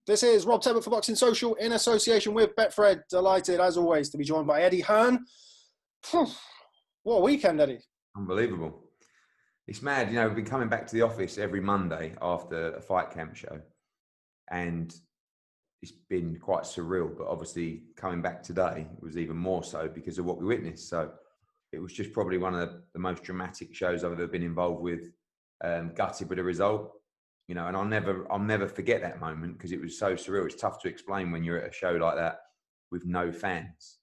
This is Rob Tebbutt for Boxing Social in association with Betfred. Delighted, as always, to be joined by Eddie Hearn. What a weekend, Eddie. Unbelievable. It's mad. You know, we've been coming back to the office every Monday after a fight camp show. And it's been quite surreal. But obviously, coming back today was even more so because of what we witnessed. So it was just probably one of the most dramatic shows I've ever been involved with. Gutted with the result. You know, and I'll never forget that moment because it was so surreal. It's tough to explain when you're at a show like that with no fans,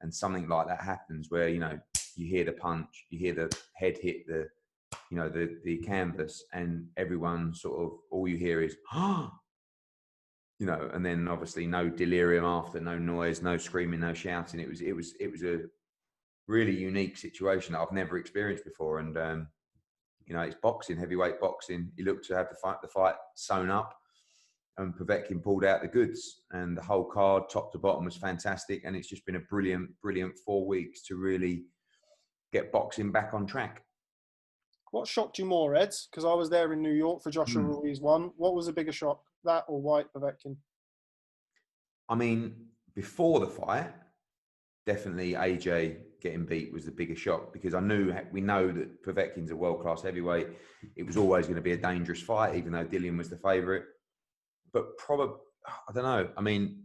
and something like that happens where, you know, you hear the punch, you hear the head hit the canvas, and everyone sort of, all you hear is, you know, and then obviously no delirium after, no noise, no screaming, no shouting. It was a really unique situation that I've never experienced before, and you know, it's boxing, heavyweight boxing. He looked to have the fight sewn up, and Povetkin pulled out the goods. And the whole card, top to bottom, was fantastic. And it's just been a brilliant 4 weeks to really get boxing back on track. What shocked you more, Eds? Because I was there in New York for Joshua Ruiz 1. What was a bigger shock, that or Whyte Povetkin? I mean, before the fight, definitely AJ getting beat was the bigger shock, because we know that Povetkin's a world-class heavyweight. It was always going to be a dangerous fight, even though Dillon was the favourite. But probably, I don't know. I mean,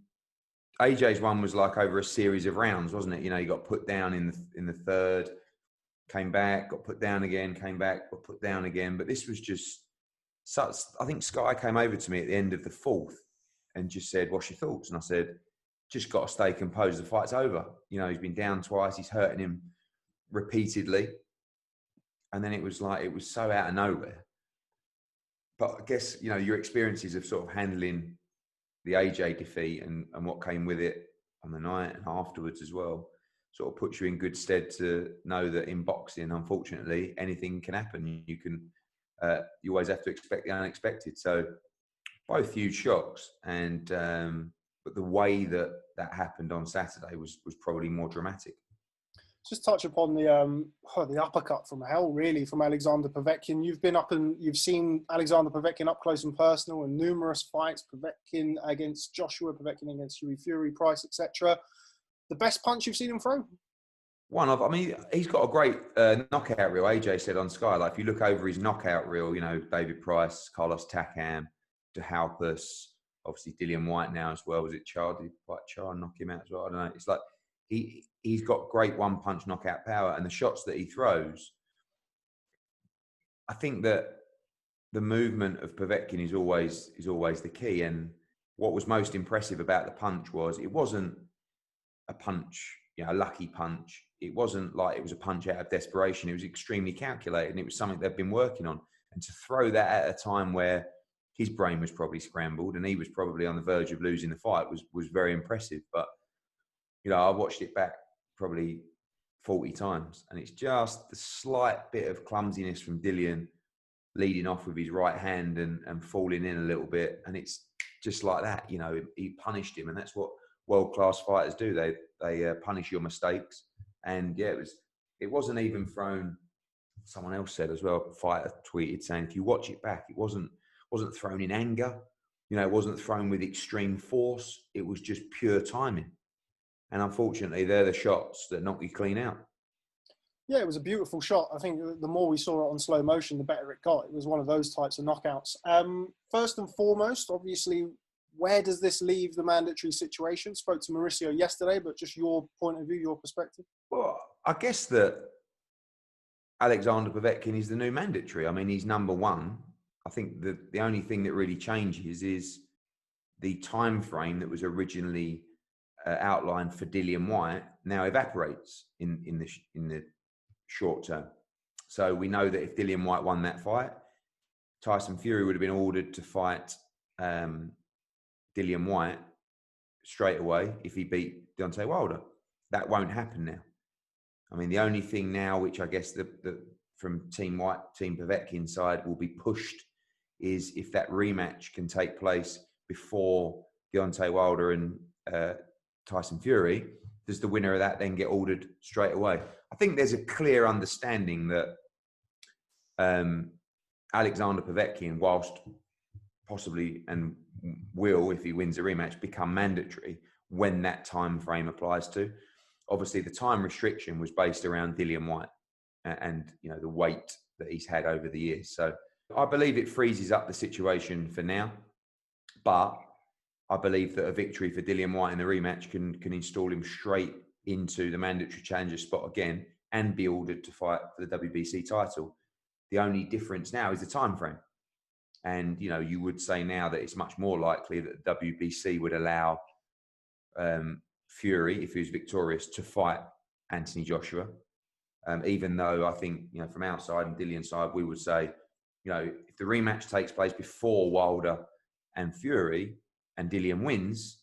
AJ's one was like over a series of rounds, wasn't it? You know, he got put down in the third, came back, got put down again, came back, got put down again. But this was just such. I think Sky came over to me at the end of the fourth and just said, "What's your thoughts?" And I said, just got to stay composed. The fight's over. You know, he's been down twice. He's hurting him repeatedly. And then it was so out of nowhere. But I guess, you know, your experiences of sort of handling the AJ defeat and what came with it on the night and afterwards as well, sort of puts you in good stead to know that in boxing, unfortunately, anything can happen. You always have to expect the unexpected. So both huge shocks, and but the way that happened on Saturday was probably more dramatic. Just touch upon the uppercut from hell, really, from Alexander Povetkin. You've been up and you've seen Alexander Povetkin up close and personal in numerous fights. Povetkin against Joshua, Povetkin against Hughie Fury, Price, etc. The best punch you've seen him throw? I mean, he's got a great knockout reel. AJ said on Sky, like, if you look over his knockout reel, you know, David Price, Carlos Takam, De Halpus, obviously Dillon Whyte now as well. Was it Char? Did Char knock him out as well? I don't know. It's like he's got great one-punch knockout power, and the shots that he throws, I think that the movement of Povetkin is always the key. And what was most impressive about the punch was it wasn't a punch, you know, a lucky punch. It wasn't like it was a punch out of desperation. It was extremely calculated, and it was something they've been working on. And to throw that at a time where his brain was probably scrambled and he was probably on the verge of losing the fight was very impressive. But, you know, I watched it back probably 40 times, and it's just the slight bit of clumsiness from Dillon leading off with his right hand and falling in a little bit. And it's just like that, you know, he punished him, and that's what world-class fighters do. They punish your mistakes. And yeah, it wasn't even thrown. Someone else said as well, a fighter tweeted saying, if you watch it back, it wasn't thrown in anger. You know, it wasn't thrown with extreme force. It was just pure timing. And unfortunately, they're the shots that knock you clean out. Yeah, it was a beautiful shot. I think the more we saw it on slow motion, the better it got. It was one of those types of knockouts. First and foremost, obviously, where does this leave the mandatory situation? Spoke to Mauricio yesterday, but just your point of view, your perspective. Well, I guess that Alexander Povetkin is the new mandatory. I mean, he's number one. I think the only thing that really changes is the time frame that was originally outlined for Dillon Whyte now evaporates in the short term. So we know that if Dillon Whyte won that fight, Tyson Fury would have been ordered to fight Dillon Whyte straight away if he beat Deontay Wilder. That won't happen now. I mean, the only thing now, which I guess from Team Povetkin side will be pushed, is if that rematch can take place before Deontay Wilder and Tyson Fury, does the winner of that then get ordered straight away? I think there's a clear understanding that Alexander Povetkin, whilst possibly and will, if he wins a rematch, become mandatory when that time frame applies to. Obviously, the time restriction was based around Dillon Whyte and the weight that he's had over the years. So I believe it freezes up the situation for now, but I believe that a victory for Dillon Whyte in the rematch can install him straight into the mandatory challenger spot again and be ordered to fight for the WBC title. The only difference now is the time frame. And, you would say now that it's much more likely that the WBC would allow Fury, if he was victorious, to fight Anthony Joshua. Even though I think, from outside and Dillion's side, we would say, if the rematch takes place before Wilder and Fury and Dillon wins,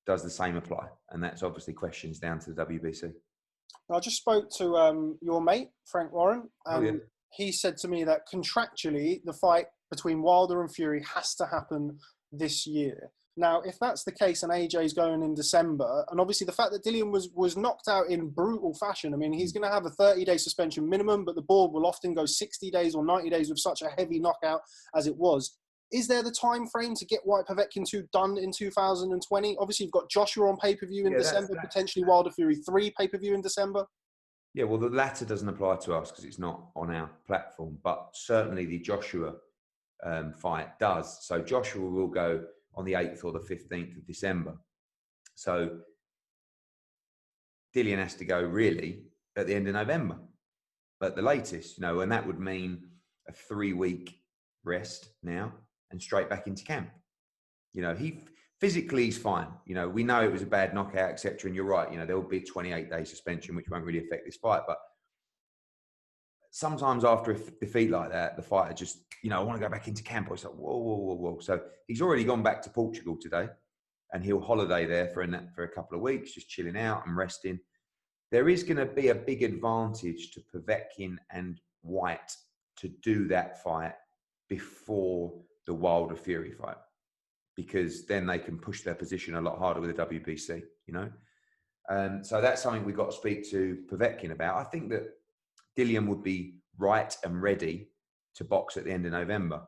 does the same apply? And that's obviously questions down to the WBC. I just spoke to your mate, Frank Warren, and yeah. He said to me that contractually, the fight between Wilder and Fury has to happen this year. Now, if that's the case and AJ's going in December, and obviously the fact that Dillon was knocked out in brutal fashion, I mean, he's going to have a 30-day suspension minimum, but the board will often go 60 days or 90 days with such a heavy knockout as it was. Is there the time frame to get Whyte Povetkin 2 done in 2020? Obviously, you've got Joshua on pay-per-view in December, potentially Wilder Fury 3 pay-per-view in December. Yeah, well, the latter doesn't apply to us because it's not on our platform, but certainly the Joshua fight does. So Joshua will go on the 8th or the 15th of December. So Dillon has to go really at the end of November, at the latest, and that would mean a 3-week rest now and straight back into camp. He physically he's fine. We know it was a bad knockout, etc. And you're right. There will be a 28-day suspension, which won't really affect this fight. But sometimes after a defeat like that, the fighter just, I want to go back into camp. It's like, whoa. So he's already gone back to Portugal today, and he'll holiday there for a couple of weeks, just chilling out and resting. There is going to be a big advantage to Povetkin and Whyte to do that fight before the Wilder Fury fight, because then they can push their position a lot harder with the WBC, So that's something we've got to speak to Povetkin about. I think that Dillon would be right and ready to box at the end of November.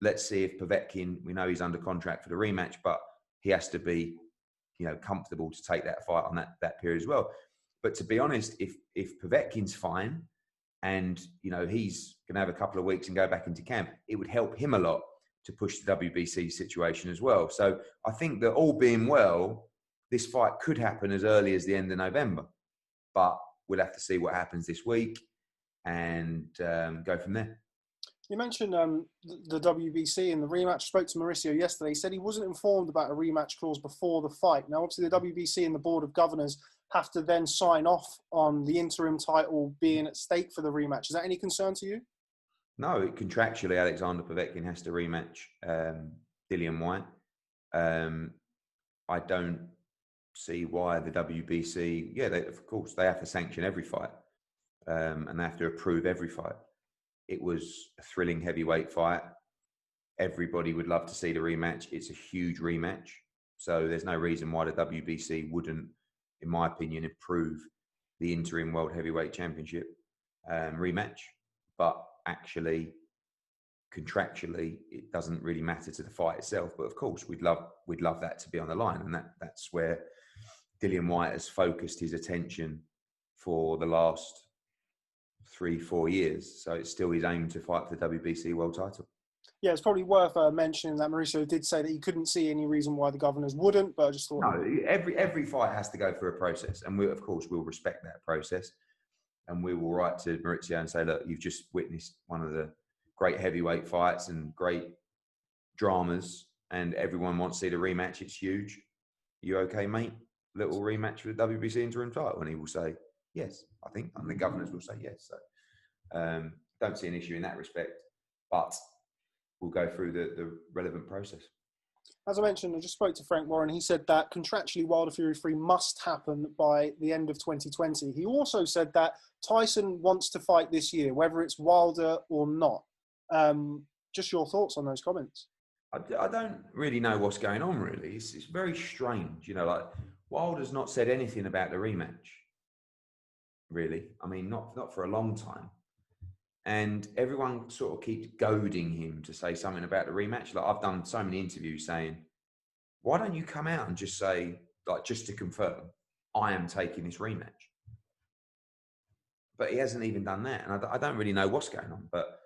Let's see if Povetkin, we know he's under contract for the rematch, but he has to be, comfortable to take that fight on that period as well. But to be honest, if Povetkin's fine and, he's going to have a couple of weeks and go back into camp, it would help him a lot to push the WBC situation as well. So I think that all being well, this fight could happen as early as the end of November, but we'll have to see what happens this week and go from there. You mentioned the WBC and the rematch. I spoke to Mauricio yesterday. He said he wasn't informed about a rematch clause before the fight. Now, obviously, the WBC and the Board of Governors have to then sign off on the interim title being at stake for the rematch. Is that any concern to you? No, contractually, Alexander Povetkin has to rematch Dillon Whyte. I don't see why the WBC, of course, they have to sanction every fight and they have to approve every fight. It was a thrilling heavyweight fight. Everybody would love to see the rematch. It's a huge rematch. So there's no reason why the WBC wouldn't, in my opinion, improve the interim World Heavyweight Championship rematch. But actually, contractually, it doesn't really matter to the fight itself. But of course, we'd love that to be on the line. And that's where Dillon Whyte has focused his attention for the last 3-4 years. So it's still his aim to fight for the WBC world title. Yeah, it's probably worth mentioning that Mauricio did say that he couldn't see any reason why the governors wouldn't, but I just thought... No, every fight has to go through a process. And we, of course, will respect that process. And we will write to Mauricio and say, look, you've just witnessed one of the great heavyweight fights and great dramas, and everyone wants to see the rematch. It's huge. You okay, mate? Little rematch for the WBC interim title? And he will say, yes, I think. And the governors will say yes. So don't see an issue in that respect. But we'll go through the relevant process. As I mentioned, I just spoke to Frank Warren. He said that contractually Wilder Fury 3 must happen by the end of 2020. He also said that Tyson wants to fight this year, whether it's Wilder or not. Just your thoughts on those comments. I don't really know what's going on, really. It's very strange. Like Wilder's not said anything about the rematch, really. I mean, not for a long time. And everyone sort of keeps goading him to say something about the rematch. Like, I've done so many interviews saying, why don't you come out and just say, like, just to confirm, I am taking this rematch? But he hasn't even done that. And I don't really know what's going on. But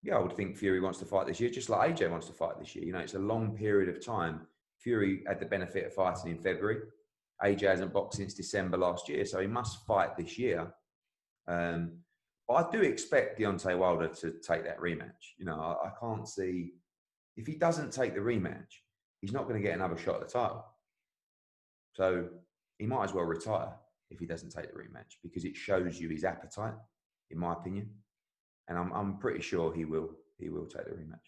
yeah, I would think Fury wants to fight this year, just like AJ wants to fight this year. You know, it's a long period of time. Fury had the benefit of fighting in February. AJ hasn't boxed since December last year, so he must fight this year. But I do expect Deontay Wilder to take that rematch. You know, I can't see, if he doesn't take the rematch, he's not going to get another shot at the title. So he might as well retire if he doesn't take the rematch, because it shows you his appetite, in my opinion. And I'm pretty sure he will take the rematch.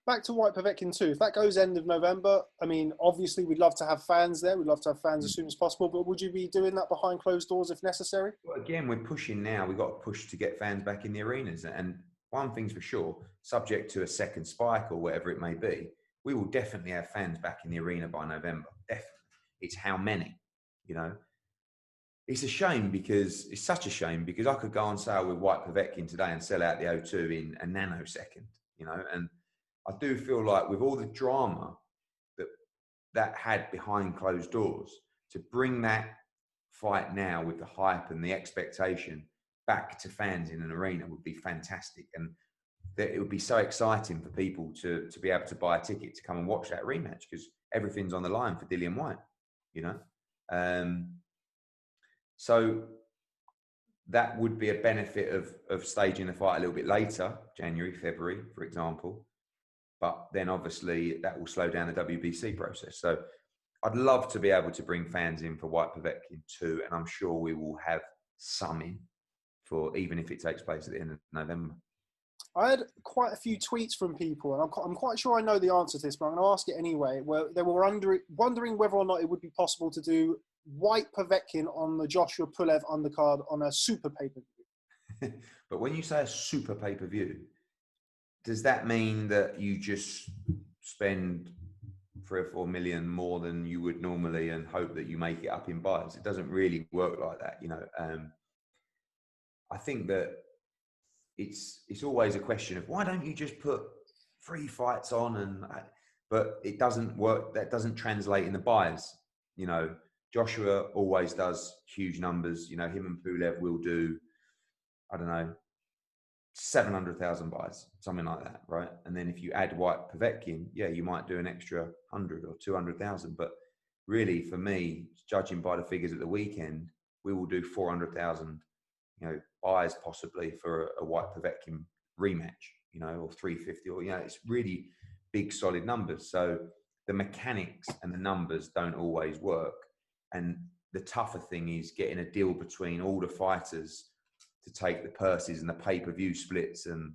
Back to Whyte Povetkin too. If that goes end of November, I mean, obviously we'd love to have fans there. We'd love to have fans as soon as possible. But would you be doing that behind closed doors if necessary? Well, again, we're pushing now. We've got to push to get fans back in the arenas. And one thing's for sure, subject to a second spike or whatever it may be, we will definitely have fans back in the arena by November. Definitely. It's how many, you know. It's a shame, because it's such a shame, because I could go on sale with Whyte Povetkin today and sell out the O2 in a nanosecond, you know. And I do feel like with all the drama that had behind closed doors, to bring that fight now with the hype and the expectation back to fans in an arena would be fantastic. And that it would be so exciting for people to be able to buy a ticket to come and watch that rematch, because everything's on the line for Dillon Whyte, you know. So that would be a benefit of staging the fight a little bit later, January, February, for example. But then obviously that will slow down the WBC process. So I'd love to be able to bring fans in for Whyte Povetkin too. And I'm sure we will have some in for, even if it takes place at the end of November. I had quite a few tweets from people, and I'm quite sure I know the answer to this, but I'm going to ask it anyway, where they were wondering whether or not it would be possible to do Whyte Povetkin on the Joshua Pulev undercard on a super pay-per-view. But when you say a super pay-per-view, does that mean that you just spend 3 or 4 million more than you would normally and hope that you make it up in buys? It doesn't really work like that, you know. I think that it's always a question of, why don't you just put 3 fights on? But it doesn't work. That doesn't translate in the buys. You know, Joshua always does huge numbers. You know, him and Pulev will do, I don't know, 700,000 buys, something like that, right? And then if you add Whyte Povetkin, yeah, you might do an extra 100 or 200,000. But really, for me, judging by the figures at the weekend, we will do 400,000, you know, buys possibly for a Whyte Povetkin rematch, you know, or 350, or, you know, it's really big, solid numbers. So the mechanics and the numbers don't always work. And the tougher thing is getting a deal between all the fighters to take the purses and the pay-per-view splits. And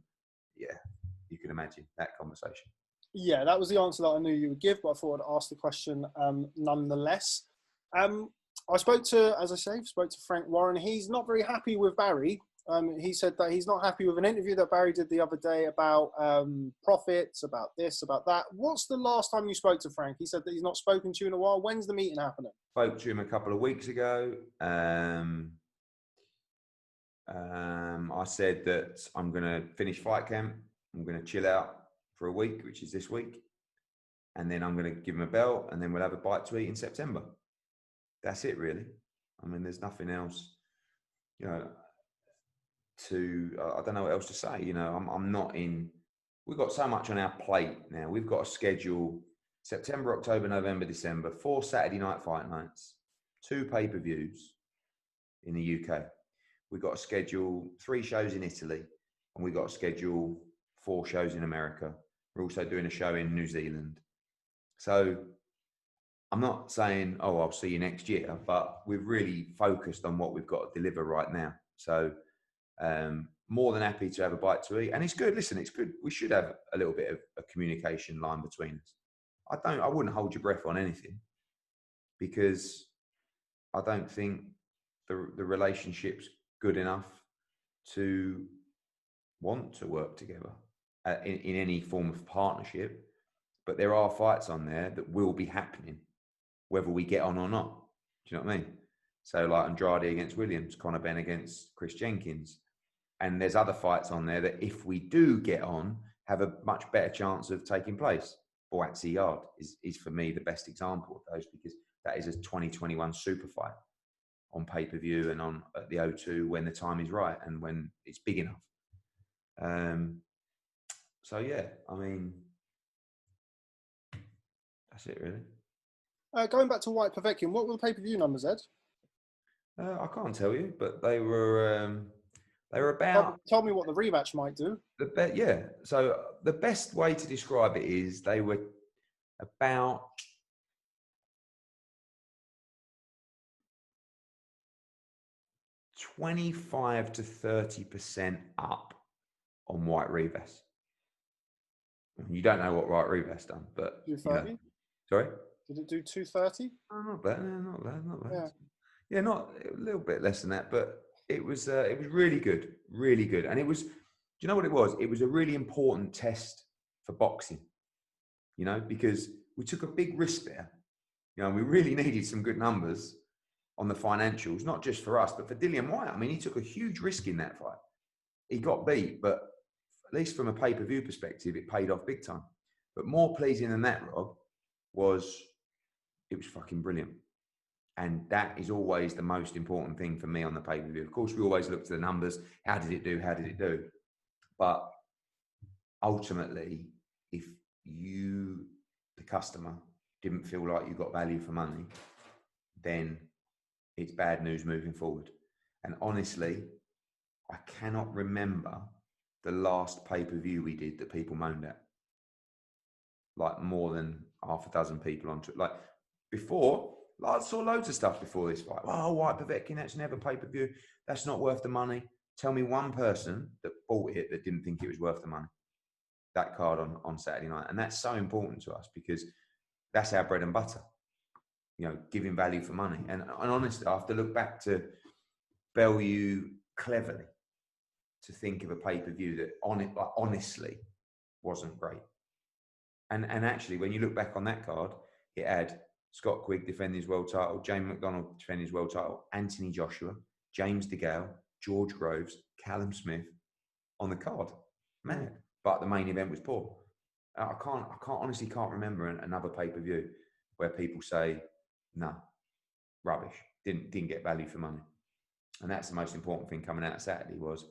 yeah, you can imagine that conversation. Yeah, that was the answer that I knew you would give, but I thought I'd ask the question nonetheless. I spoke to Frank Warren. He's not very happy with Barry. He said that he's not happy with an interview that Barry did the other day about profits, about this, about that. What's the last time you spoke to Frank? He said that he's not spoken to you in a while. When's the meeting happening? Spoke to him a couple of weeks ago. I said that I'm going to finish fight camp. I'm going to chill out for a week, which is this week. And then I'm going to give him a belt, and then we'll have a bite to eat in September. That's it, really. I mean, there's nothing else, you know, I don't know what else to say. You know, I'm not in, we've got so much on our plate now. We've got to schedule September, October, November, December, 4 Saturday night fight nights, 2 pay-per-views in the UK. We've got to schedule 3 shows in Italy, and we've got to schedule 4 shows in America. We're also doing a show in New Zealand. So I'm not saying, oh, I'll see you next year, but we've really focused on what we've got to deliver right now. So more than happy to have a bite to eat. And it's good. Listen, it's good. We should have a little bit of a communication line between us. I wouldn't hold your breath on anything, because I don't think the relationship's good enough to want to work together in any form of partnership. But there are fights on there that will be happening, whether we get on or not. Do you know what I mean? So like Andrade against Williams, Conor Benn against Chris Jenkins, And there's other fights on there that if we do get on, have a much better chance of taking place. Boatsy Yard is for me the best example of those, because that is a 2021 super fight on pay-per-view and on at the O2 when the time is right and when it's big enough. So yeah, I mean, that's it really. Going back to Whyte Povetkin, what were the pay-per-view numbers, Ed? I can't tell you, but they were about. Tell me what the rematch might do. Yeah. So the best way to describe it is they were about 25 to 30% up on Whyte Rivas. You don't know what Whyte Rivas done, but 230. Sorry. Did it do 230? Oh, not bad. Not bad. Not bad. Yeah. Not a little bit less than that, but it was really good, really good. And it was, do you know what it was? It was a really important test for boxing, because we took a big risk there. We really needed some good numbers on the financials, not just for us, but for Dillon Whyte. I mean, he took a huge risk in that fight. He got beat, but at least from a pay-per-view perspective, it paid off big time. But more pleasing than that, Rob, was it was fucking brilliant. And that is always the most important thing for me on the pay-per-view. Of course, we always look to the numbers. How did it do? How did it do? But ultimately, if you, the customer, didn't feel like you got value for money, then it's bad news moving forward. And honestly, I cannot remember the last pay-per-view we did that people moaned at. Like more than half a dozen people on Twitter. Like before, I saw loads of stuff before this fight. Oh, Whyte Povetkin, that's never pay-per-view. That's not worth the money. Tell me one person that bought it that didn't think it was worth the money. That card on Saturday night. And that's so important to us because that's our bread and butter. Giving value for money. And honestly, I have to look back to Bellew cleverly to think of a pay-per-view that honestly wasn't great. And actually, when you look back on that card, it had Scott Quigg defending his world title, James McDonald defending his world title, Anthony Joshua, James DeGale, George Groves, Callum Smith on the card. Mad. But the main event was poor. I honestly can't remember another pay-per-view where people say, no, rubbish, didn't get value for money. And that's the most important thing coming out of Saturday was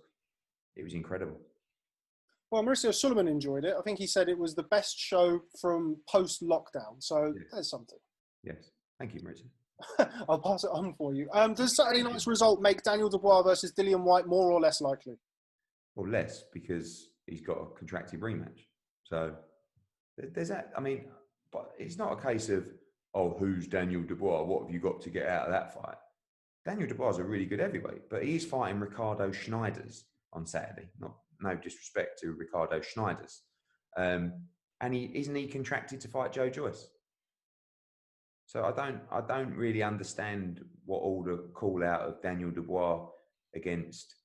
it was incredible. Well, Mauricio Sullivan enjoyed it. I think he said it was the best show from post-lockdown. So There's something. Yes. Thank you, Mauricio. I'll pass it on for you. Does Saturday night's result make Daniel Dubois versus Dillon Whyte more or less likely? Well, less, because he's got a contracted rematch. So there's that. I mean, but it's not a case of, who's Daniel Dubois? What have you got to get out of that fight? Daniel Dubois is a really good heavyweight, but he's fighting Ricardo Schneiders on Saturday. No disrespect to Ricardo Schneiders. And isn't he contracted to fight Joe Joyce? So I don't really understand what all the call out of Daniel Dubois against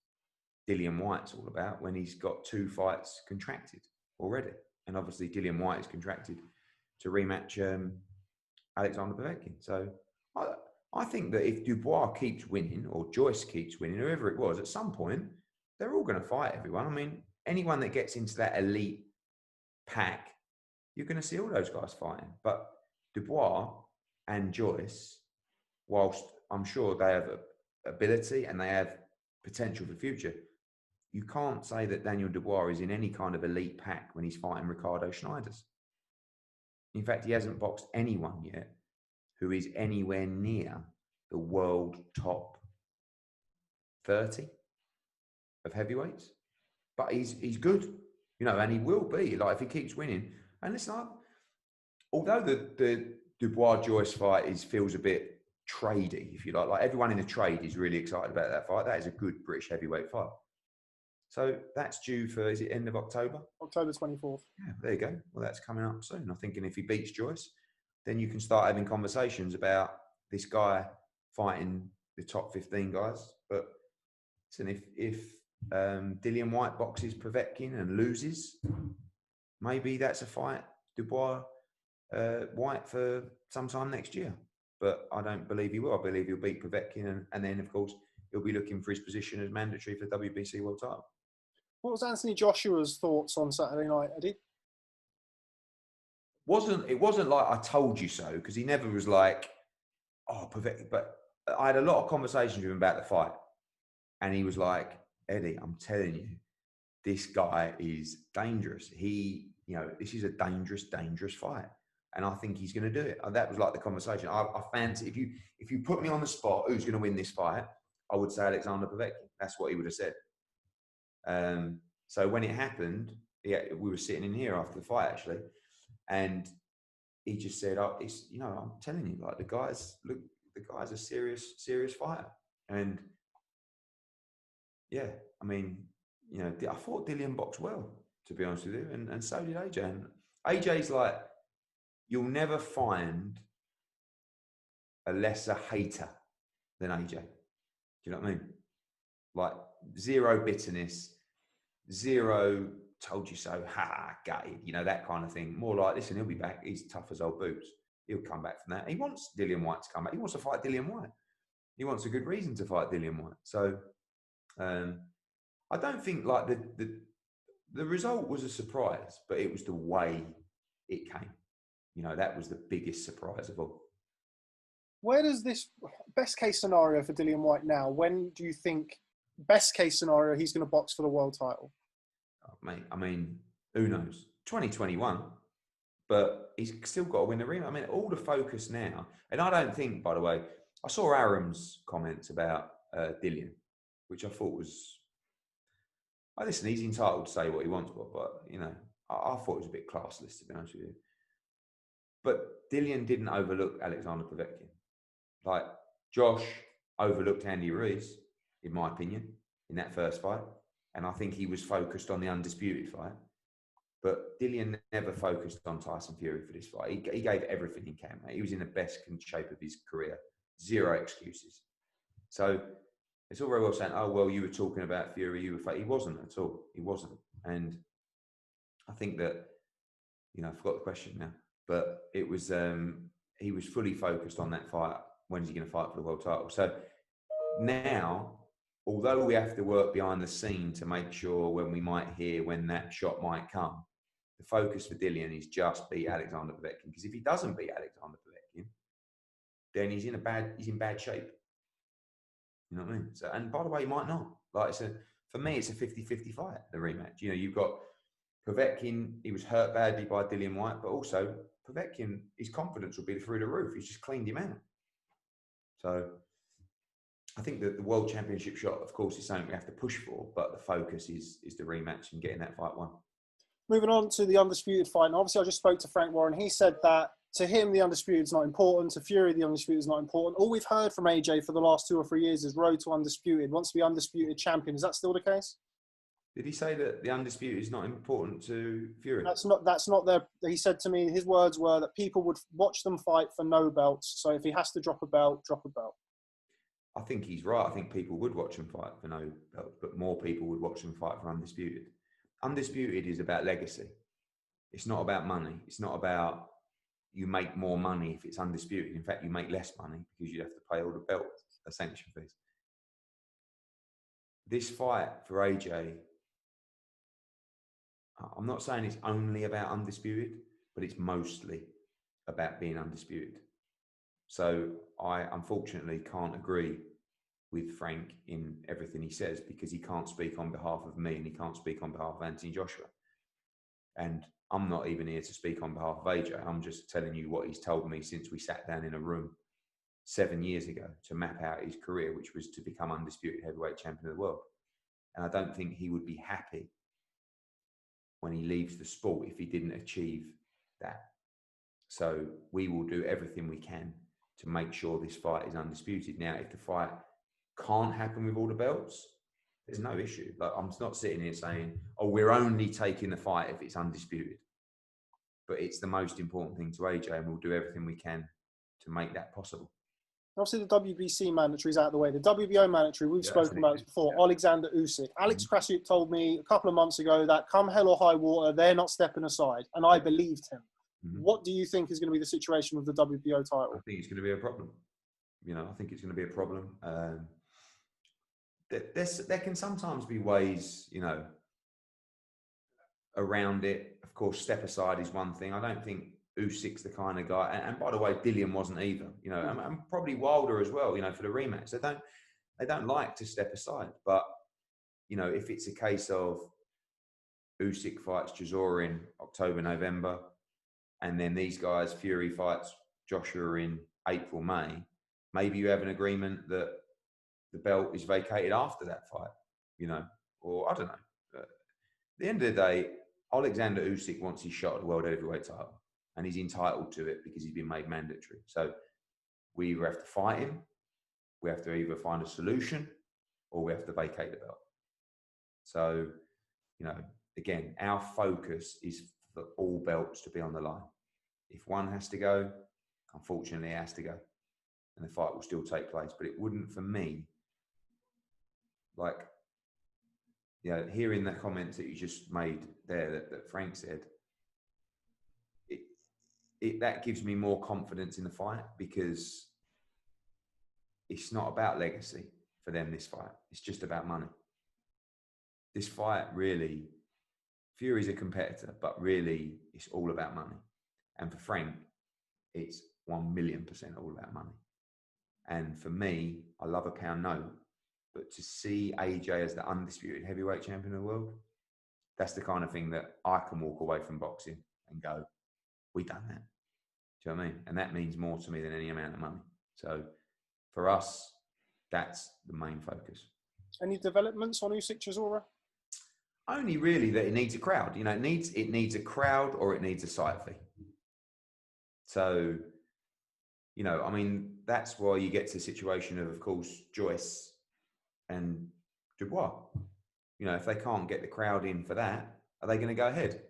Dillon Whyte's all about when he's got 2 fights contracted already. And obviously Dillon Whyte is contracted to rematch Alexander Povetkin. So I think that if Dubois keeps winning or Joyce keeps winning, whoever it was, at some point, they're all going to fight everyone. I mean, anyone that gets into that elite pack, you're going to see all those guys fighting. But Dubois and Joyce, whilst I'm sure they have ability and they have potential for the future, you can't say that Daniel Dubois is in any kind of elite pack when he's fighting Ricardo Schneiders. In fact, he hasn't boxed anyone yet who is anywhere near the world top 30 of heavyweights. But he's good, and he will be, like, if he keeps winning. And listen, although the Dubois-Joyce fight feels a bit tradey, if you like everyone in the trade is really excited about that fight. That is a good British heavyweight fight. So that's due for, is it end of October? October 24th. Yeah, there you go. Well, that's coming up soon. I'm thinking if he beats Joyce, then you can start having conversations about this guy fighting the top 15 guys. But listen, if Dillon Whyte boxes Povetkin and loses, maybe that's a fight Dubois Whyte for sometime next year. But I don't believe he will. I believe he'll beat Povetkin and then, of course, he'll be looking for his position as mandatory for WBC world title. What was Anthony Joshua's thoughts on Saturday night, Eddie? It wasn't like I told you so, because he never was like, oh, Povetkin. But I had a lot of conversations with him about the fight, and he was like, Eddie, I'm telling you, this guy is dangerous. This is a dangerous, dangerous fight, and I think he's going to do it. And that was like the conversation. I fancy if you put me on the spot, who's going to win this fight? I would say Alexander Povetkin. That's what he would have said. So when it happened, we were sitting in here after the fight actually, and he just said, "Oh, I'm telling you, like the guy's a serious fighter." And yeah, I mean, I thought Dillon boxed well, to be honest with you, and so did AJ. And AJ's like, you'll never find a lesser hater than AJ. Do you know what I mean? Like zero bitterness, zero told you so, gutted, that kind of thing. More like, listen, he'll be back. He's tough as old boots. He'll come back from that. He wants Dillon Whyte to come back. He wants to fight Dillon Whyte. He wants a good reason to fight Dillon Whyte. So I don't think like the result was a surprise, but it was the way it came. That was the biggest surprise of all. Where does this best case scenario for Dillon Whyte now? When do you think best case scenario he's going to box for the world title? Oh, mate, I mean, who knows? 2021, but he's still got to win the rematch. I mean, all the focus now, and I don't think, by the way, I saw Aram's comments about Dillon, which I thought was, listen, he's entitled to say what he wants, but I thought it was a bit classless, to be honest with you. But Dillon didn't overlook Alexander Povetkin. Like, Josh overlooked Andy Ruiz, in my opinion, in that first fight. And I think he was focused on the Undisputed fight. But Dillon never focused on Tyson Fury for this fight. He gave everything he can, mate. He was in the best shape of his career. Zero excuses. So it's all very well saying, oh, well, you were talking about Fury, He wasn't at all. He wasn't. And I think that, I forgot the question now, but it was, he was fully focused on that fight. When is he going to fight for the world title? So now, although we have to work behind the scene to make sure when that shot might come, the focus for Dillon is just beat Alexander Povetkin. Because if he doesn't beat Alexander Povetkin, then he's in bad shape. You know what I mean? So, and by the way, he might not. Like for me, it's a 50-50 fight, the rematch. You've got Povetkin, he was hurt badly by Dillon Whyte, but also Povetkin, his confidence will be through the roof. He's just cleaned him out. So I think that the World Championship shot, of course, is something we have to push for, but the focus is the rematch and getting that fight won. Moving on to the Undisputed fight. And obviously, I just spoke to Frank Warren. He said that to him, the Undisputed is not important. To Fury, the Undisputed is not important. All we've heard from AJ for the last 2 or 3 years is road to Undisputed. Wants to be Undisputed champion. Is that still the case? Did he say that the Undisputed is not important to Fury? That's not their. He said to me, his words were that people would watch them fight for no belts. So if he has to drop a belt, drop a belt. I think he's right. I think people would watch him fight for no belts, but more people would watch him fight for Undisputed. Undisputed is about legacy. It's not about money. It's not about you make more money if it's Undisputed. In fact, you make less money because you have to pay all the belt sanction fees. This fight for AJ, I'm not saying it's only about Undisputed, but it's mostly about being Undisputed. So I unfortunately can't agree with Frank in everything he says because he can't speak on behalf of me and he can't speak on behalf of Anthony Joshua. And I'm not even here to speak on behalf of AJ. I'm just telling you what he's told me since we sat down in a room 7 years ago to map out his career, which was to become Undisputed Heavyweight Champion of the world. And I don't think he would be happy when he leaves the sport if he didn't achieve that. So we will do everything we can to make sure this fight is Undisputed. Now, if the fight can't happen with all the belts, there's no issue. Like, I'm not sitting here saying, oh, we're only taking the fight if it's Undisputed. But it's the most important thing to AJ, and we'll do everything we can to make that possible. Obviously, the WBC mandatory is out of the way. The WBO mandatory, we've spoken about this before. Yeah. Alexander Usyk. Alex Krassyuk told me a couple of months ago that come hell or high water, they're not stepping aside. And I believed him. Mm-hmm. What do you think is going to be the situation with the WBO title? I think it's going to be a problem. I think it's going to be a problem. there can sometimes be ways, you know, around it. Of course, step aside is one thing. I don't think Usyk's the kind of guy, and by the way, Dillon wasn't either, you know, and probably Wilder as well, you know, for the rematch. They don't like to step aside. But, you know, if it's a case of Usyk fights Chisora in October, November, and then these guys, Fury fights Joshua in April, May, maybe you have an agreement that the belt is vacated after that fight, you know, or I don't know. At the end of the day, Alexander Usyk wants his shot at the world heavyweight title, and he's entitled to it because he's been made mandatory. So we either have to fight him, we have to either find a solution, or we have to vacate the belt. So, you know, again, our focus is for all belts to be on the line. If one has to go, unfortunately, it has to go. And the fight will still take place. But it wouldn't, for me, like, you know, hearing the comments that you just made there that Frank said, that gives me more confidence in the fight, because it's not about legacy for them, this fight. It's just about money. This fight, really, Fury's a competitor, but really it's all about money. And for Frank, it's 1,000,000% all about money. And for me, I love a pound note, but to see AJ as the undisputed heavyweight champion of the world, that's the kind of thing that I can walk away from boxing and go, we done that. Do you know what I mean? And that means more to me than any amount of money. So for us, that's the main focus. Any developments on Usyk Chisora? Only really that it needs a crowd. You know, it needs a crowd, or it needs a site fee. So, you know, I mean, that's why you get to the situation of course, Joyce and Dubois. You know, if they can't get the crowd in for that, are they going to go ahead?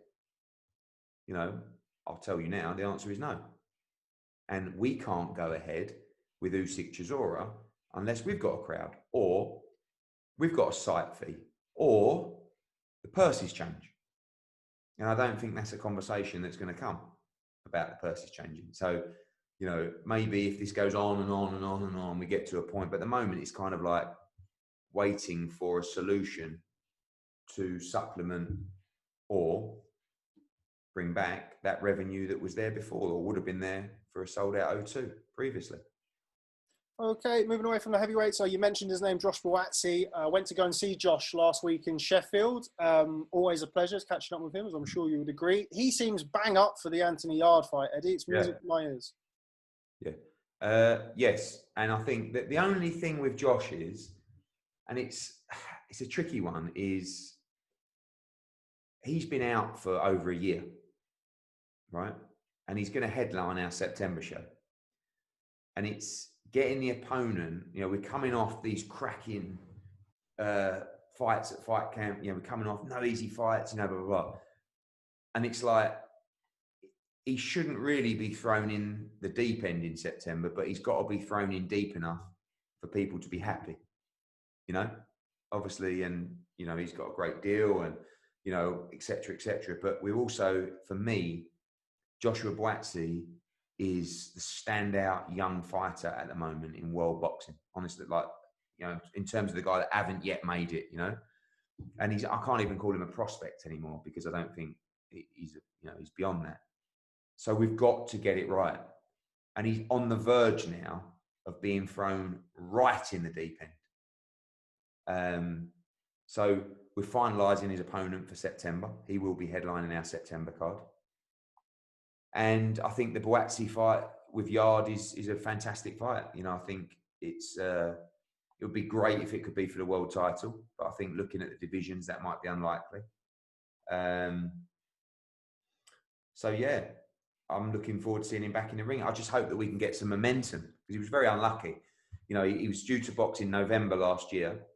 You know, I'll tell you now, the answer is no. And we can't go ahead with Usyk Chisora unless we've got a crowd, or we've got a site fee, or the purses change. And I don't think that's a conversation that's going to come about the purses changing. So, you know, maybe if this goes on and on and on and on, we get to a point. But at the moment, it's kind of like waiting for a solution to supplement or bring back that revenue that was there before, or would have been there for a sold out O2 previously. Okay, moving away from the heavyweights. So you mentioned his name, Josh Buatsi. Went to go and see Josh last week in Sheffield. Always a pleasure catching up with him, as I'm sure you would agree. He seems bang up for the Anthony Yard fight, Eddie. It's music to my ears. Yeah. Yes. And I think that the only thing with Josh is, and it's a tricky one, is he's been out for over a year, right? And he's going to headline our September show. And it's getting the opponent, you know, we're coming off these cracking fights at fight camp, you know, we're coming off no easy fights, you know, blah, blah, blah. And it's like, he shouldn't really be thrown in the deep end in September, but he's got to be thrown in deep enough for people to be happy, you know, obviously. And, you know, he's got a great deal and, you know, et cetera, et cetera. But we're also, for me, Joshua Buatsi is the standout young fighter at the moment in world boxing. Honestly, like, you know, in terms of the guy that haven't yet made it, you know, and I can't even call him a prospect anymore, because I don't think he's beyond that. So we've got to get it right. And he's on the verge now of being thrown right in the deep end. So we're finalising his opponent for September. He will be headlining our September card. And I think the Buatsi fight with Yard is a fantastic fight. You know, I think it would be great if it could be for the world title, but I think looking at the divisions, that might be unlikely. So yeah, I'm looking forward to seeing him back in the ring. I just hope that we can get some momentum, because he was very unlucky. You know, he was due to box in November last year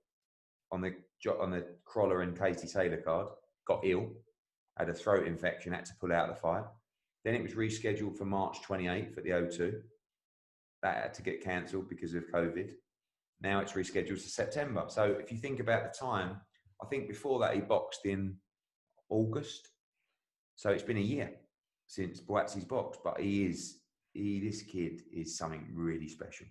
on the Crawler and Katie Taylor card, got ill, had a throat infection, had to pull out the fight. Then it was rescheduled for March 28th at the O2. That had to get cancelled because of COVID. Now it's rescheduled to September. So if you think about the time, I think before that he boxed in August. So it's been a year since Buatsi's boxed, but this kid is something really special.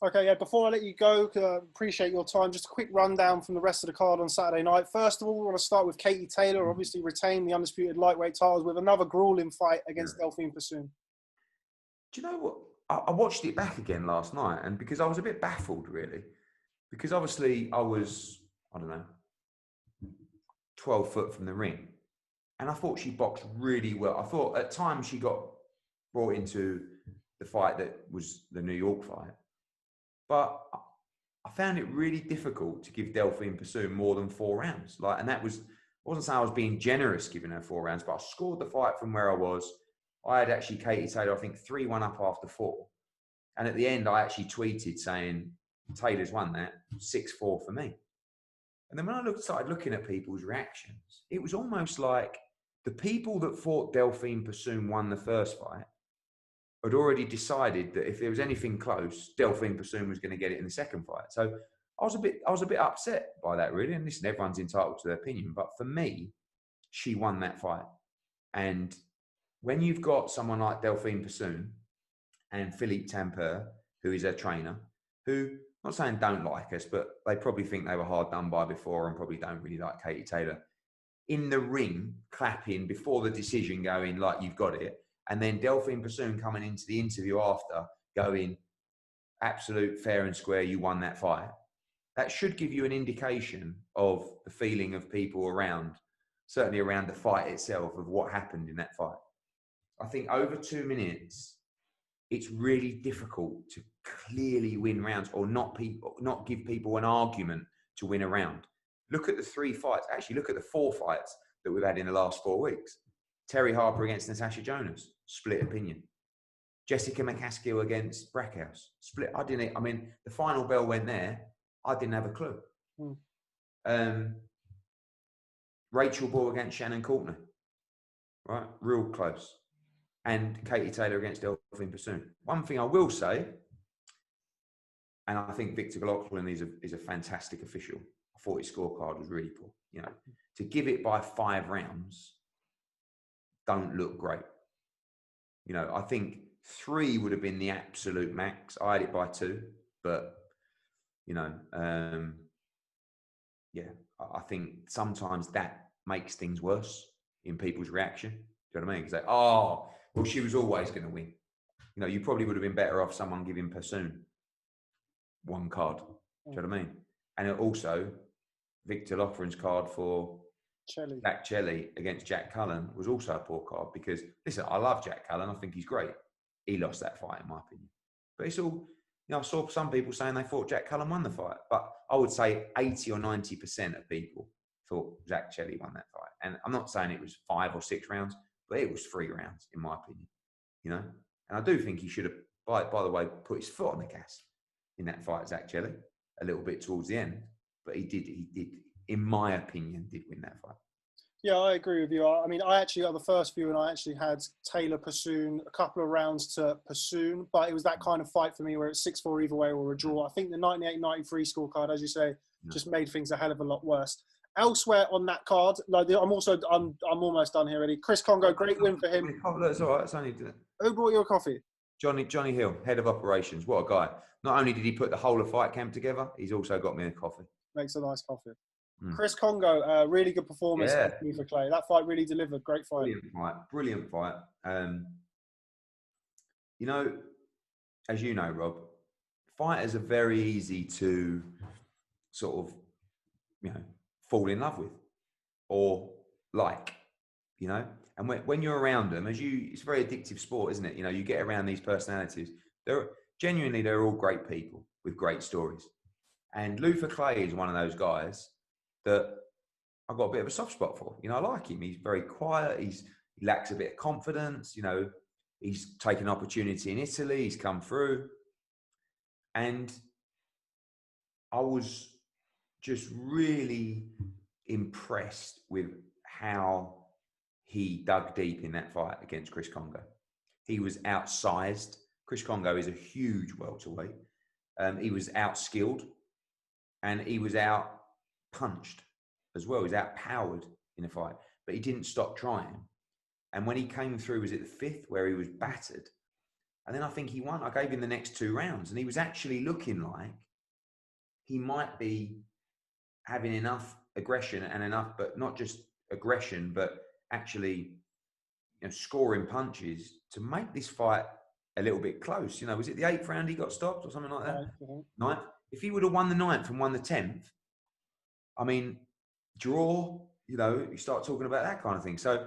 Okay, yeah, before I let you go, appreciate your time. Just a quick rundown from the rest of the card on Saturday night. First of all, we want to start with Katie Taylor, obviously retained the undisputed lightweight titles with another grueling fight against Delphine Persoon. Do you know what? I watched it back again last night, and because I was a bit baffled, really, because obviously I was, I don't know, 12 foot from the ring, and I thought she boxed really well. I thought at times she got brought into the fight that was the New York fight, but I found it really difficult to give Delphine Persoon more than 4 rounds. And that was, I wasn't saying I was being generous giving her 4 rounds, but I scored the fight from where I was. I had actually Katie Taylor, I think 3-1 up after 4. And at the end, I actually tweeted saying, Taylor's won that, 6-4 for me. And then when I started looking at people's reactions, it was almost like the people that thought Delphine Persoon won the first fight had already decided that if there was anything close, Delphine Persoon was going to get it in the second fight. So I was a bit upset by that, really. And listen, everyone's entitled to their opinion, but for me, she won that fight. And when you've got someone like Delphine Persoon and Philippe Tampere, who is her trainer, who, I'm not saying don't like us, but they probably think they were hard done by before and probably don't really like Katie Taylor, in the ring, clapping before the decision, going like, you've got it. And then Delphine Persoon coming into the interview after, going, absolute fair and square, you won that fight. That should give you an indication of the feeling of people around, certainly around the fight itself, of what happened in that fight. I think over 2 minutes, it's really difficult to clearly win rounds or not give people an argument to win a round. Look at the 3 fights. Actually, look at the 4 fights that we've had in the last 4 weeks. Terry Harper against Natasha Jonas, split opinion. Jessica McCaskill against Brackhouse, split. I mean, the final bell went there. I didn't have a clue. Rachel Ball against Shannon Courtney, right? Real close. And Katie Taylor against Delphine Persoon. One thing I will say, and I think Victor Glockland is a fantastic official. I thought his scorecard was really poor. You know, to give it by 5 rounds don't look great. You know, I think 3 would have been the absolute max. I had it by 2, but you know, yeah, I think sometimes that makes things worse in people's reaction. Do you know what I mean? Because they, oh, well, she was always going to win. You know, you probably would have been better off someone giving Persoon 1 card. Do you know what I mean? And also, Victor Loughran's card for Jack Chelly against Jack Cullen was also a poor card because, listen, I love Jack Cullen. I think he's great. He lost that fight, in my opinion. But it's all, you know, I saw some people saying they thought Jack Cullen won the fight. But I would say 80 or 90% of people thought Jack Chelly won that fight. And I'm not saying it was 5 or 6 rounds, but it was 3 rounds, in my opinion. You know? And I do think he should have, by the way, put his foot on the gas in that fight, Zach Chelly, a little bit towards the end. But he did, in my opinion, did win that fight. Yeah, I agree with you. I mean, I actually got the first view and I actually had Taylor Persoon, a couple of rounds to Persoon, but it was that kind of fight for me where it's 6-4 either way or a draw. I think the 98-93 scorecard, as you say, just made things a hell of a lot worse. Elsewhere on that card, like I'm almost done here already. Chris CONGO, great win for him. That's all right. It's only who brought you a coffee? Johnny Hill, head of operations. What a guy. Not only did he put the whole of fight camp together, he's also got me a coffee. Makes a nice coffee. Chris CONGO, really good performance for Clay. That fight really delivered. Great fight. Brilliant fight. You know, as you know, Rob, fighters are very easy to sort of, you know, fall in love with or like, you know. And when you're around them, it's a very addictive sport, isn't it? You know, you get around these personalities. They're all great people with great stories. And Luther Clay is one of those guys that I've got a bit of a soft spot for. You know, I like him. He's very quiet. He lacks a bit of confidence. You know, he's taken opportunity in Italy. He's come through. And I was just really impressed with how he dug deep in that fight against Chris CONGO. He was outsized. Chris CONGO is a huge welterweight. He was outskilled and he was out punched as well. He was outpowered in the fight, but he didn't stop trying. And when he came through, was it the 5th where he was battered? And then I think he won. I gave him the next 2 rounds, and he was actually looking like he might be having enough aggression and enough, but not just aggression, but actually, scoring punches to make this fight a little bit close. Was it the 8th round he got stopped or something like that? Ninth. If he would have won the 9th and won the 10th, I mean, draw, you start talking about that kind of thing. So,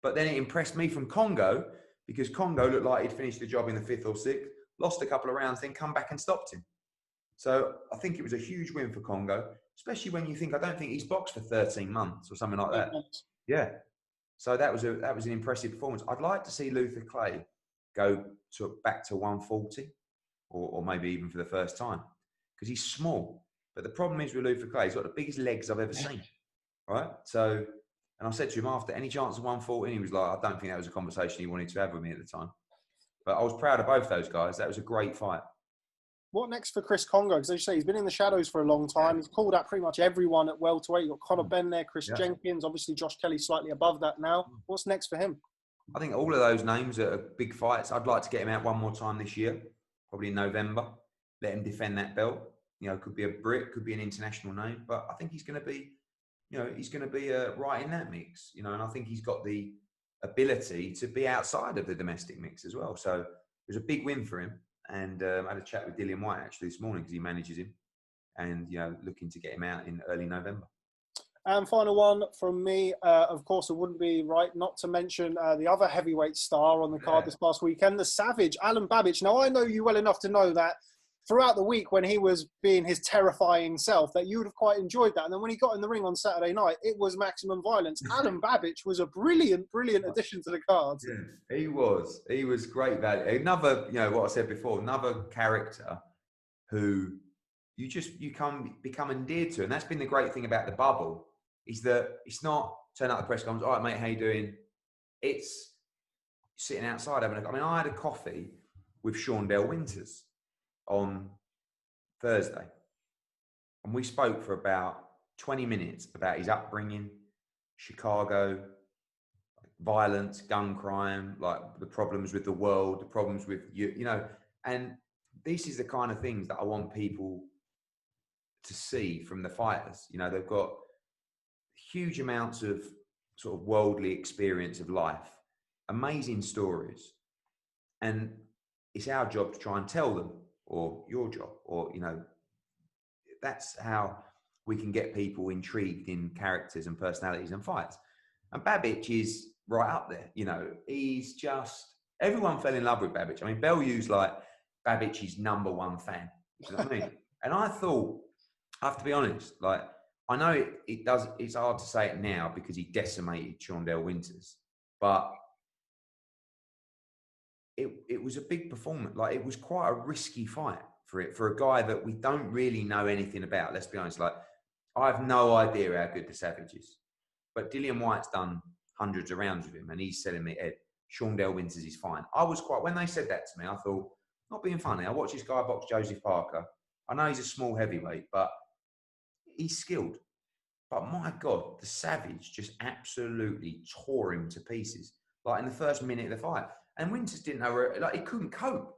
but then it impressed me from CONGO, because CONGO looked like he'd finished the job in the 5th or 6th, lost a couple of rounds, then come back and stopped him. So I think it was a huge win for CONGO, especially when you think, I don't think he's boxed for 13 months or something like that. Yeah. So that was an impressive performance. I'd like to see Luther Clay go back to 140, or maybe even for the first time, because he's small. But the problem is with Luther Clay, he's got the biggest legs I've ever seen. Right? So, and I said to him after, any chance of 140? And he was like, I don't think that was a conversation he wanted to have with me at the time. But I was proud of both those guys. That was a great fight. What next for Chris CONGO? Because as you say, he's been in the shadows for a long time. He's called out pretty much everyone at welterweight. You've got Conor Benn there, Chris Jenkins, obviously Josh Kelly slightly above that now. What's next for him? I think all of those names are big fights. I'd like to get him out one more time this year, probably in November. Let him defend that belt. Could be a Brit, could be an international name, but I think he's going to be, right in that mix. And I think he's got the ability to be outside of the domestic mix as well. So it was a big win for him. And I had a chat with Dillon Whyte actually this morning, because he manages him, and looking to get him out in early November. And final one from me, of course, it wouldn't be right not to mention the other heavyweight star on the card this past weekend, the Savage, Alen Babic. Now, I know you well enough to know that throughout the week when he was being his terrifying self, that you would have quite enjoyed that. And then when he got in the ring on Saturday night, it was maximum violence. Alen Babic was a brilliant addition to the cards. Yeah, he was great value. Another, what I said before, another character who you become endeared to. And that's been the great thing about the bubble, is that it's not turn up the press conference, all right, mate, how you doing? It's sitting outside having I had a coffee with Shondell Winters on Thursday, and we spoke for about 20 minutes about his upbringing, Chicago, violence, gun crime, like the problems with the world, the problems with and this is the kind of things that I want people to see from the fighters. They've got huge amounts of sort of worldly experience of life, amazing stories, and it's our job to try and tell them, or your job, or that's how we can get people intrigued in characters and personalities and fights. And Babic is right up there. He's just, everyone fell in love with Babic. I mean, Bellew's like Babic's #1 fan. You know what I mean? And I thought, I have to be honest, like, I know it's hard to say it now because he decimated Shondell Winters, but it was a big performance. Like, it was quite a risky fight for a guy that we don't really know anything about. Let's be honest. Like, I have no idea how good the Savage is, but Dillon Whyte's done hundreds of rounds with him, and he's telling me, Ed, Shondell Winters is fine. When they said that to me, I thought, not being funny, I watched this guy box Joseph Parker. I know he's a small heavyweight, but he's skilled. But my God, the Savage just absolutely tore him to pieces, like in the first minute of the fight. And Winters didn't know where, like, he couldn't cope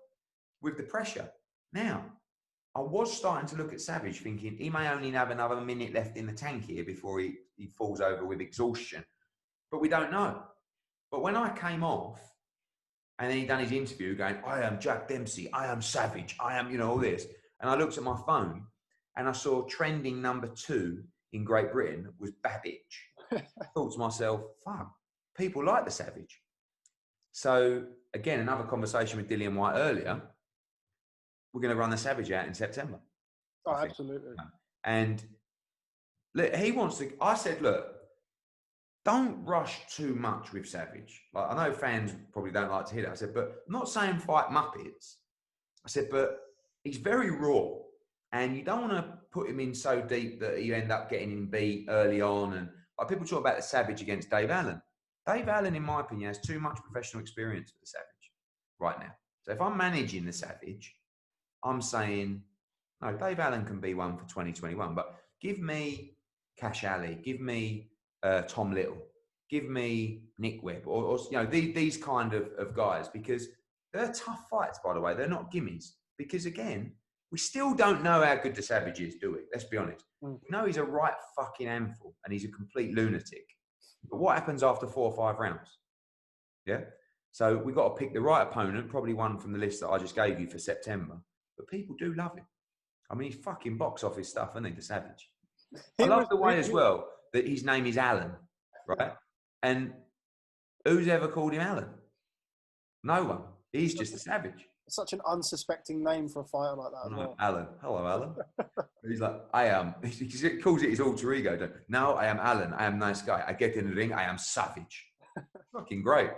with the pressure. Now, I was starting to look at Savage thinking he may only have another minute left in the tank here before he falls over with exhaustion. But we don't know. But when I came off, and then he done his interview going, I am Jack Dempsey, I am Savage, I am, all this. And I looked at my phone and I saw trending #2 in Great Britain was Babic. I thought to myself, fuck, people like the Savage. So again, another conversation with Dillon Whyte earlier, we're going to run the Savage out in September. Oh, absolutely. And look, I said, look, don't rush too much with Savage. Like, I know fans probably don't like to hear that. I said, but I'm not saying fight Muppets. I said, but he's very raw, and you don't want to put him in so deep that you end up getting him beat early on. And like, people talk about the Savage against Dave Allen. Dave Allen, in my opinion, has too much professional experience for the Savage right now. So if I'm managing the Savage, I'm saying, no, Dave Allen can be one for 2021, but give me Cash Ali, give me Tom Little, give me Nick Webb, or these kind of guys, because They're tough fights, by the way. They're not gimmies. Because again, we still don't know how good the Savage is, do we? Let's be honest. We know he's a right fucking handful and he's a complete lunatic. But what happens after 4 or 5 rounds? Yeah? So we've got to pick the right opponent, probably one from the list that I just gave you for September. But people do love him. I mean, he's fucking box office stuff, isn't he, the Savage? I love the way as well that his name is Alan, right? And who's ever called him Alan? No one. He's just a Savage. Such an unsuspecting name for a fighter like that. No, Alan. Hello, Alan. He's like, I am. He calls it his alter ego. No, I am Alan. I am nice guy. I get in the ring. I am savage. Fucking great.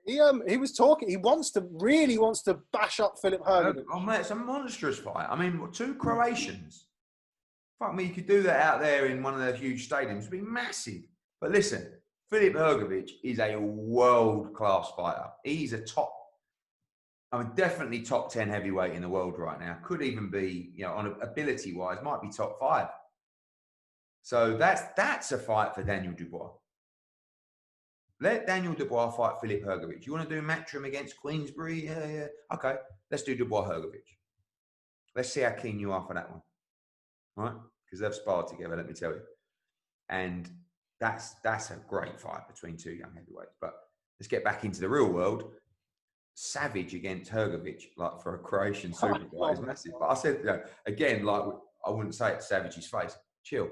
He was talking. He really wants to bash up Filip Hrgović. Oh mate, it's a monstrous fight. I mean, 2 Croatians. Fuck me, you could do that out there in one of the huge stadiums. It'd be massive. But listen, Filip Hrgović is a world-class fighter. He's definitely top 10 heavyweight in the world right now. Could even be, on ability-wise, might be top 5. So that's a fight for Daniel Dubois. Let Daniel Dubois fight Filip Hrgović. You want to do Matchroom against Queensbury? Yeah. Okay, let's do Dubois Hrgović. Let's see how keen you are for that one. All right? Because they've sparred together, let me tell you. And that's a great fight between 2 young heavyweights. But let's get back into the real world. Savage against Hrgović, like for a Croatian super fight, is massive. But I said, again, like I wouldn't say it to Savage's face. Chill.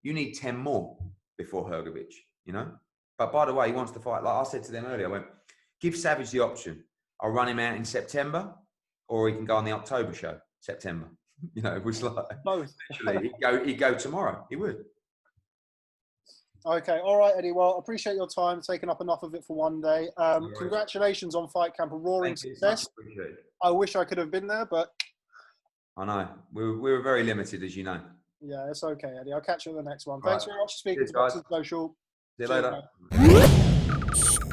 You need 10 more before Hrgović, But by the way, he wants to fight. Like I said to them earlier, I went, give Savage the option. I'll run him out in September, or he can go on the October show, September. It was like, both. Literally, he'd go tomorrow. He would. Okay, all right, Eddie. Well, appreciate your time, taking up enough of it for one day. Congratulations on Fight Camp, a roaring success. I wish I could have been there, but... I know. We were very limited, as you know. Yeah, it's okay, Eddie. I'll catch you in the next one. Thanks very much for speaking to Boxing Social. See you later.